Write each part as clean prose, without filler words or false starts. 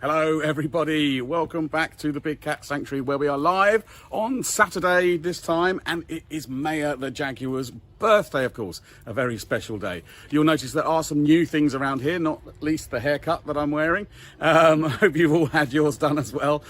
Hello everybody, welcome back to the Big Cat Sanctuary where we are live on Saturday this time, and it is Maya the Jaguar's birthday, of course, a very special day. You'll notice there are some new things around here, not least the haircut that I'm wearing. I hope you've all had yours done as well.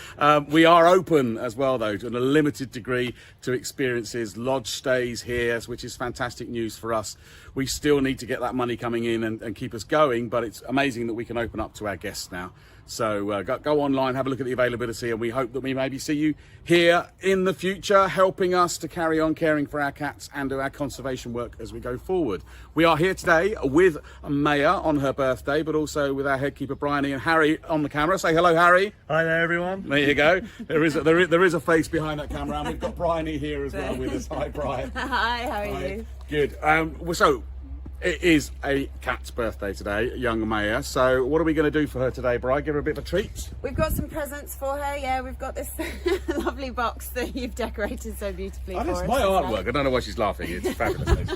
We are open as well though, to a limited degree to experiences, lodge stays here, which is fantastic news for us. We still need to get that money coming in and keep us going, but it's amazing that we can open up to our guests now. So go online, have a look at the availability, and we hope that we maybe see you here in the future, helping us to carry on caring for our cats and do our conservation work as we go forward. We are here today with Maya on her birthday, but also with our headkeeper Bryony and Harry on the camera. Say hello, Harry. Hi there, everyone. There you go. There is a face behind that camera, and we've got Bryony here as well with us. Hi, Bryony. Hi, how are you? Good. So it is a cat's birthday today, young Maya. So what are we going to do for her today, Bri? Give her a bit of a treat? We've got some presents for her. Yeah, we've got this lovely box that you've decorated so beautifully for us. It's my artwork. I don't know why she's laughing. It's fabulous.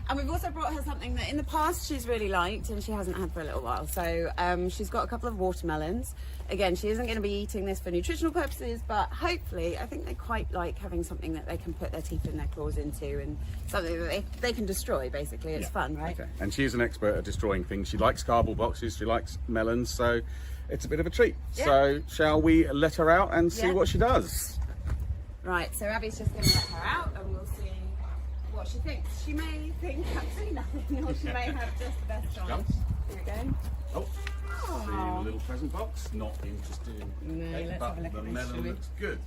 And we've also brought her something that in the past she's really liked and she hasn't had for a little while. So she's got a couple of watermelons. Again, she isn't going to be eating this for nutritional purposes, but hopefully I think they quite like having something that they can put their teeth and their claws into, and something that they can destroy, basically. It's fun, right? Okay. And she's an expert at destroying things. She likes cardboard boxes, she likes melons, so it's a bit of a treat. Yeah. So shall we let her out and see what she does? Right, so Abby's just going to let her out and we'll see what she thinks. She may think absolutely nothing, or she may have just the best time. Here we go. Oh. See a little present box. Not interested. No, let's but have a look the at this, melon shall we? looks good.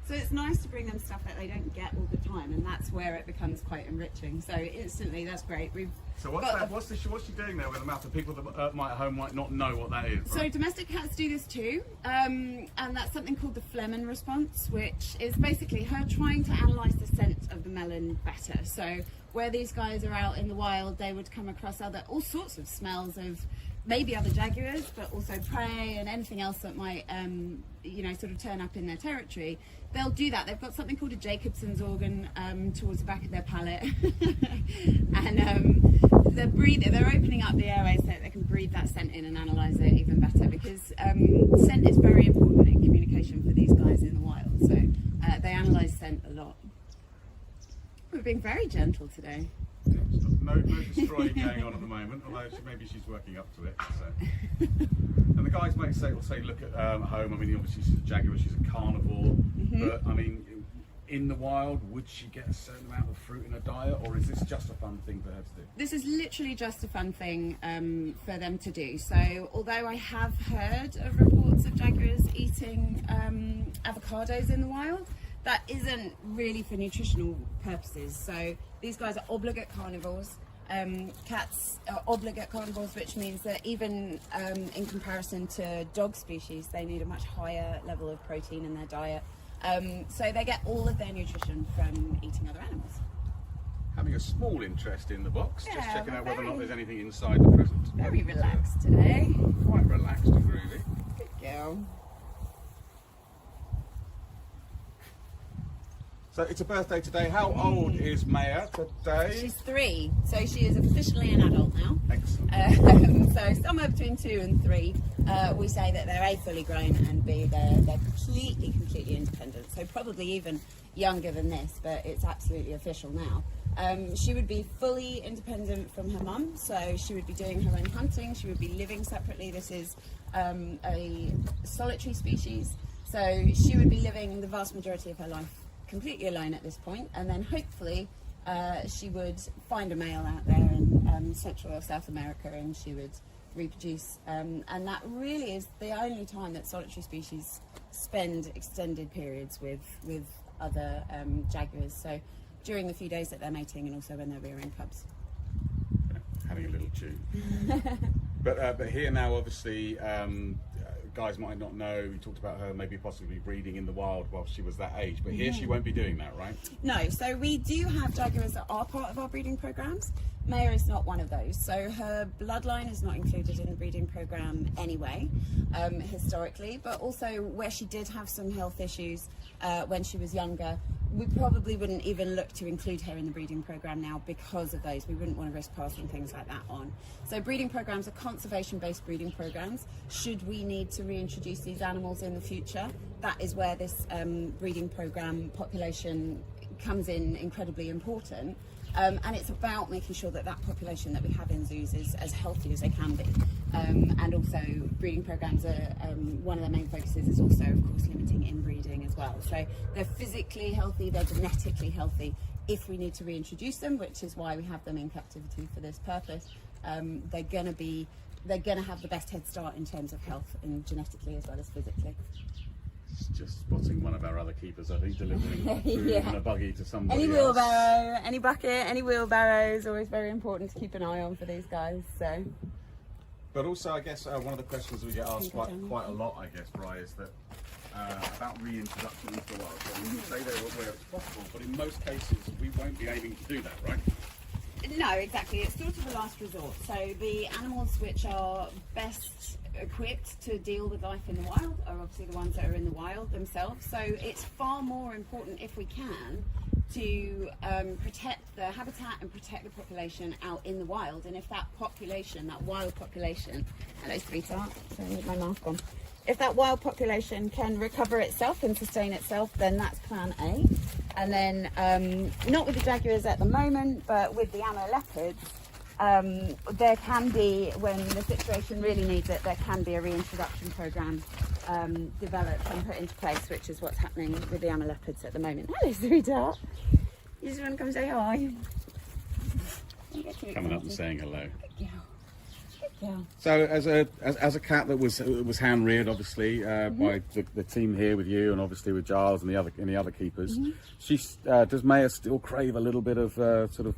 So it's nice to bring them stuff that they don't get all the time, and that's where it becomes quite enriching. So instantly, that's great. So what's she doing there with the mouth? The people that might at home might not know what that is. So domestic cats do this too, and that's something called the Flehmen response, which is basically her trying to analyse the scent of the melon better. So where these guys are out in the wild, they would come across all sorts of smells of maybe other jaguars, but also prey and anything else that might, sort of turn up in their territory. They'll do that. They've got something called a Jacobson's organ towards the back of their palate, and they're opening up the airways so that they can breathe that scent in and analyse it even better, because scent is very important in communication for these guys in the wild. So they analyse scent a lot. We're being very gentle today. No destroying going on at the moment, although maybe she's working up to it. So. And the guys might say, look at home. I mean, obviously she's a jaguar, she's a carnivore, but I mean, in the wild, would she get a certain amount of fruit in her diet, or is this just a fun thing for her to do? This is literally just a fun thing for them to do. So although I have heard of reports of jaguars eating avocados in the wild, that isn't really for nutritional purposes. So these guys are obligate carnivores. Cats are obligate carnivores, which means that even in comparison to dog species, they need a much higher level of protein in their diet. So they get all of their nutrition from eating other animals. Having a small interest in the box, just Yeah, checking out whether or not very- there's anything inside the present. Very relaxed today. Quite relaxed and groovy. Good girl. So it's a birthday today. How old is Maya today? She's 3, so she is officially an adult now. Excellent. So somewhere between 2 and 3, we say that they're A, fully grown, and B, they're completely independent. So probably even younger than this, but it's absolutely official now. She would be fully independent from her mum, so she would be doing her own hunting, she would be living separately. This is a solitary species, so she would be living the vast majority of her life completely alone at this point, and then hopefully she would find a male out there in Central or South America, and she would reproduce, and that really is the only time that solitary species spend extended periods with other jaguars. So during the few days that they're mating, and also when they're rearing cubs. Having a little chew. But here now, obviously, guys might not know, we talked about her maybe possibly breeding in the wild while she was that age, but here she won't be doing that, right? No, so we do have jaguars that are part of our breeding programs. Maya is not one of those, so her bloodline is not included in the breeding program anyway, historically, but also where she did have some health issues when she was younger, we probably wouldn't even look to include her in the breeding program now because of those. We wouldn't want to risk passing things like that on. So breeding programs are conservation-based breeding programs. Should we need to reintroduce these animals in the future, that is where this breeding program population comes in incredibly important. And it's about making sure that that population that we have in zoos is as healthy as they can be. And also breeding programs are, one of their main focuses is also, of course, limiting inbreeding as well. So they're physically healthy, they're genetically healthy. If we need to reintroduce them, which is why we have them in captivity for this purpose, they're going to have the best head start in terms of health, and genetically as well as physically. Just spotting one of our other keepers, I think, delivering food in a buggy to somebody Any else. wheelbarrow, any bucket, any wheelbarrow is always very important to keep an eye on for these guys. So. But also, I guess one of the questions we get asked quite a lot, I guess, Bri, is that about reintroduction into the wild. So you say they're where it's possible, but in most cases we won't be aiming to do that, right? No, exactly. It's sort of a last resort. So the animals which are best equipped to deal with life in the wild are obviously the ones that are in the wild themselves. So it's far more important, if we can, to protect the habitat and protect the population out in the wild. And if that population, that wild population, hello sweetheart, sorry, I need my mask on. If that wild population can recover itself and sustain itself, then that's plan A. And then, not with the jaguars at the moment, but with the amur leopards, there can be, when the situation really needs it, there can be a reintroduction program developed and put into place, which is what's happening with the amur leopards at the moment. Hello, sweetheart. You just want to come say hi? Coming up and saying hello. Good girl. Yeah. So as a cat that was hand reared, obviously by the team here with you, and obviously with Giles and the other keepers, does Maya still crave a little bit of sort of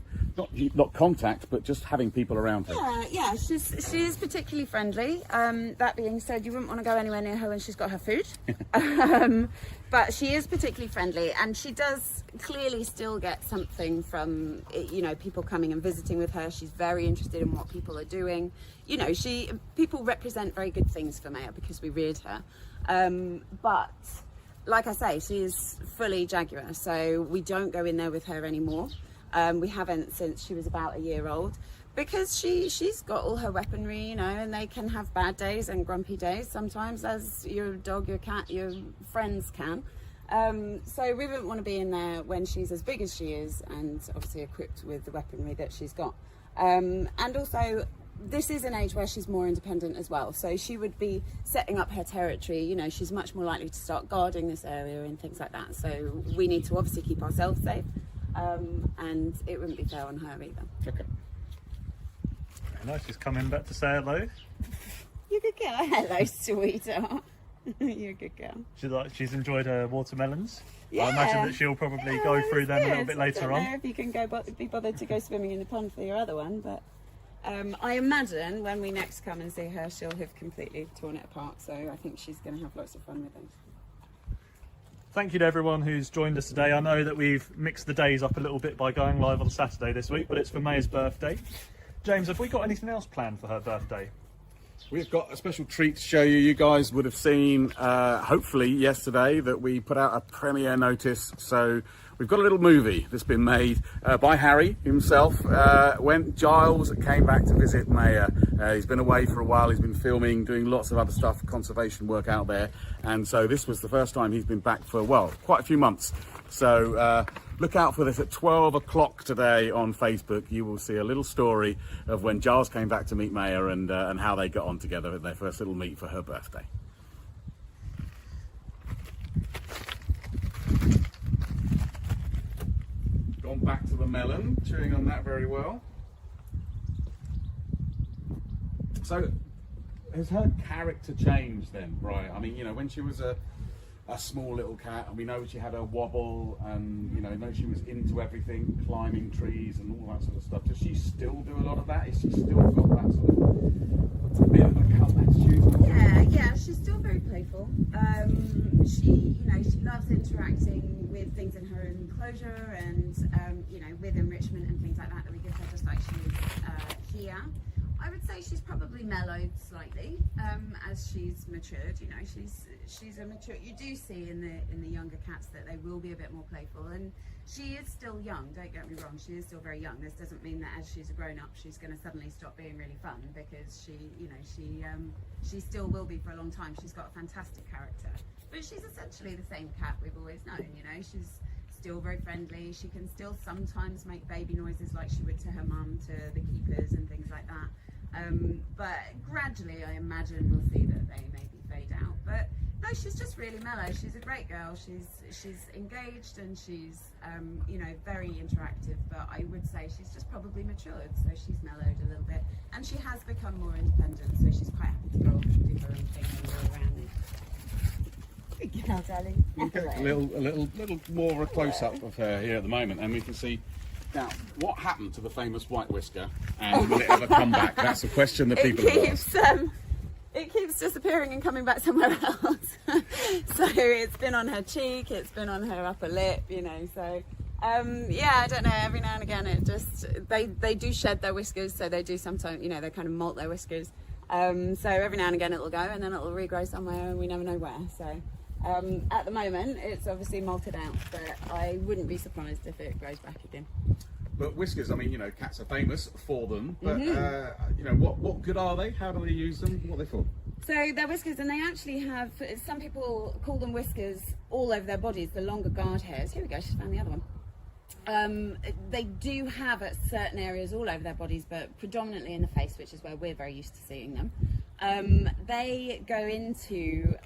not contact, but just having people around her? Yeah. She is particularly friendly. That being said, you wouldn't want to go anywhere near her when she's got her food. But she is particularly friendly, and she does clearly still get something from, you know, people coming and visiting with her. She's very interested in what people are doing. You know, people represent very good things for Maya because we reared her. But like I say, she is fully Jaguar, so we don't go in there with her anymore. We haven't since she was about a year old, because she's got all her weaponry, you know, and they can have bad days and grumpy days sometimes, as your dog, your cat, your friends can. So we wouldn't want to be in there when she's as big as she is, and obviously equipped with the weaponry that she's got. And also, this is an age where she's more independent as well, so she would be setting up her territory. You know, she's much more likely to start guarding this area and things like that, so we need to obviously keep ourselves safe, and it wouldn't be fair on her either. Okay. Nice, she's coming back to say hello. You're a good girl. Hello, sweetheart. You're a good girl. She's enjoyed her watermelons. Yeah. I imagine that she'll probably go through them a little bit later I on. don't know if you can be bothered to go swimming in the pond for your other one, but I imagine when we next come and see her, she'll have completely torn it apart. So I think she's going to have lots of fun with things. Thank you to everyone who's joined us today. I know that we've mixed the days up a little bit by going live on Saturday this week, but it's for Maya's birthday. James, have we got anything else planned for her birthday? We've got a special treat to show you. You guys would have seen, hopefully yesterday, that we put out a premiere notice. So we've got a little movie that's been made by Harry himself when Giles came back to visit Maya. He's been away for a while. He's been filming, doing lots of other stuff, conservation work out there. And so this was the first time he's been back for, well, quite a few months. So look out for this at 12 o'clock today on Facebook. You will see a little story of when Giles came back to meet Maya and how they got on together at their first little meet for her birthday. Gone back to the melon, chewing on that very well. So, has her character changed then, Brian? I mean, you know, when she was a small little cat, and we know she had a wobble, and you know she was into everything, climbing trees and all that sort of stuff. Does she still do a lot of that? Is she still got that sort of bit of a cult attitude? Yeah, she's still very playful. She loves interacting with things in her enclosure, and with enrichment and things like that we give her, just like she is here. I would say she's probably mellowed slightly as she's matured. You know, she's a mature. You do see in the younger cats that they will be a bit more playful, and she is still young. Don't get me wrong, she is still very young. This doesn't mean that as she's a grown up, she's going to suddenly stop being really fun, because she still will be for a long time. She's got a fantastic character, but she's essentially the same cat we've always known. You know, she's still very friendly. She can still sometimes make baby noises like she would to her mum, to the keepers and things like that. But gradually I imagine we'll see that they maybe fade out. But no, she's just really mellow. She's a great girl. She's engaged, and she's you know, very interactive, but I would say she's just probably matured, so she's mellowed a little bit, and she has become more independent, so she's quite happy to go off and do her own thing when we're around it. Good girl, darling. We'll get a little more of a close-up of her here at the moment, and we can see now what happened to the famous white whisker, and will it ever come back? That's the question that people have asked. It keeps disappearing and coming back somewhere else. So it's been on her cheek, it's been on her upper lip, you know. So yeah, I don't know. Every now and again, it just they do shed their whiskers, so they do sometimes, you know, they kind of molt their whiskers. So every now and again it'll go, and then it'll regrow somewhere, and we never know where. So at the moment, it's obviously molted out, but I wouldn't be surprised if it grows back again. But whiskers, I mean, you know, cats are famous for them, but you know, what good are they? How do they use them? What are they for? So they're whiskers, and they actually have, some people call them whiskers all over their bodies, the longer guard hairs. Here we go, she's found the other one. They do have at certain areas all over their bodies, but predominantly in the face, which is where we're very used to seeing them. They go into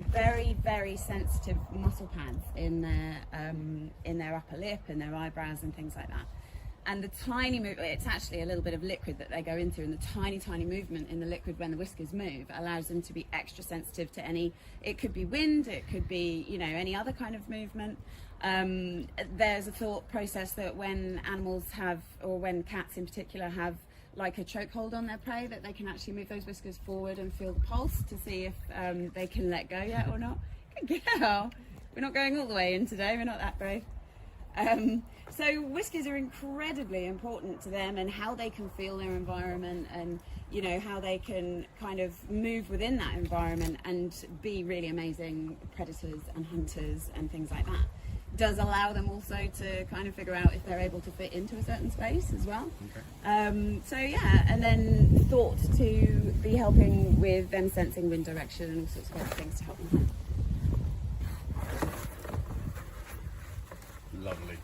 very, very sensitive muscle pads in their upper lip and their eyebrows and things like that. And the tiny movement, it's actually a little bit of liquid that they go into, and the tiny, tiny movement in the liquid when the whiskers move allows them to be extra sensitive to any, it could be wind, it could be, you know, any other kind of movement. There's a thought process that when animals have, or when cats in particular have, like a chokehold on their prey, that they can actually move those whiskers forward and feel the pulse to see if they can let go yet or not. Good girl. We're not going all the way in today, we're not that brave. So whiskers are incredibly important to them, and how they can feel their environment, and you know, how they can kind of move within that environment and be really amazing predators and hunters and things like that. Does allow them also to kind of figure out if they're able to fit into a certain space as well. Okay. So yeah, and then thought to be helping with them sensing wind direction and all sorts of other things to help them hunt. Lovely.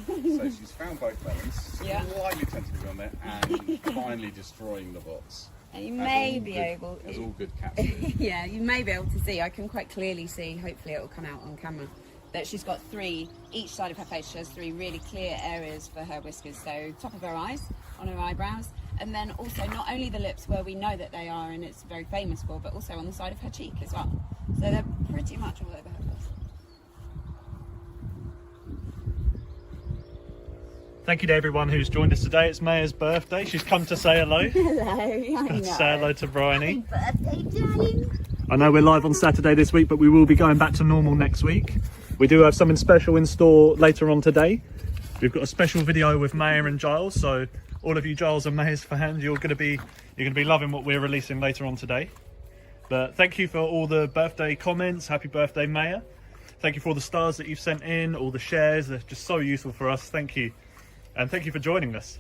So she's found both melons, slightly tentatively on there, and finally destroying the box. And you may be able, as all good cats do. yeah, you may be able to see. I can quite clearly see. Hopefully, it will come out on camera. That she's got three, each side of her face. She has three really clear areas for her whiskers. So top of her eyes, on her eyebrows, and then also not only the lips where we know that they are, and it's very famous for, but also on the side of her cheek as well. So they're pretty much all over her face. Thank you to everyone who's joined us today. It's Maya's birthday. She's come to say hello. Hello, I know. Say hello to Bryony. Happy birthday, darling. I know we're live on Saturday this week, but we will be going back to normal next week. We do have something special in store later on today. We've got a special video with Maya and Giles, so all of you Giles and Maya's fans, you're gonna be loving what we're releasing later on today. But thank you for all the birthday comments. Happy birthday, Maya. Thank you for all the stars that you've sent in, all the shares. They're just so useful for us. Thank you. And thank you for joining us.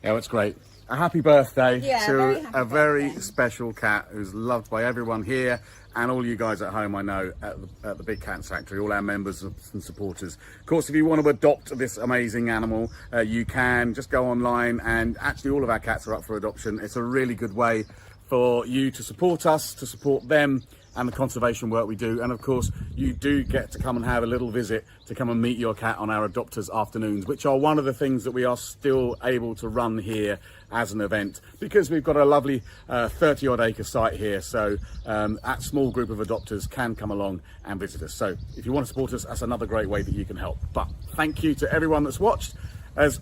Yeah, it's great. A happy birthday very to happy a very birthday. special cat who's loved by everyone here, and all you guys at home, I know, at the Big Cat Sanctuary, all our members and supporters. Of course, if you want to adopt this amazing animal, you can just go online, and actually all of our cats are up for adoption. It's a really good way for you to support us, to support them, and the conservation work we do. And of course, you do get to come and have a little visit to come and meet your cat on our Adopters Afternoons, which are one of the things that we are still able to run here as an event, because we've got a lovely 30 odd acre site here. So that small group of adopters can come along and visit us. So if you want to support us, that's another great way that you can help. But thank you to everyone that's watched. As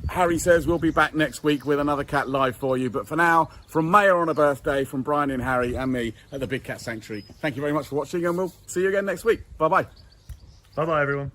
Harry says, we'll be back next week with another cat live for you. But for now, from Maya on a birthday, from Brian and Harry and me at the Big Cat Sanctuary, thank you very much for watching, and we'll see you again next week. Bye-bye. Bye-bye, everyone.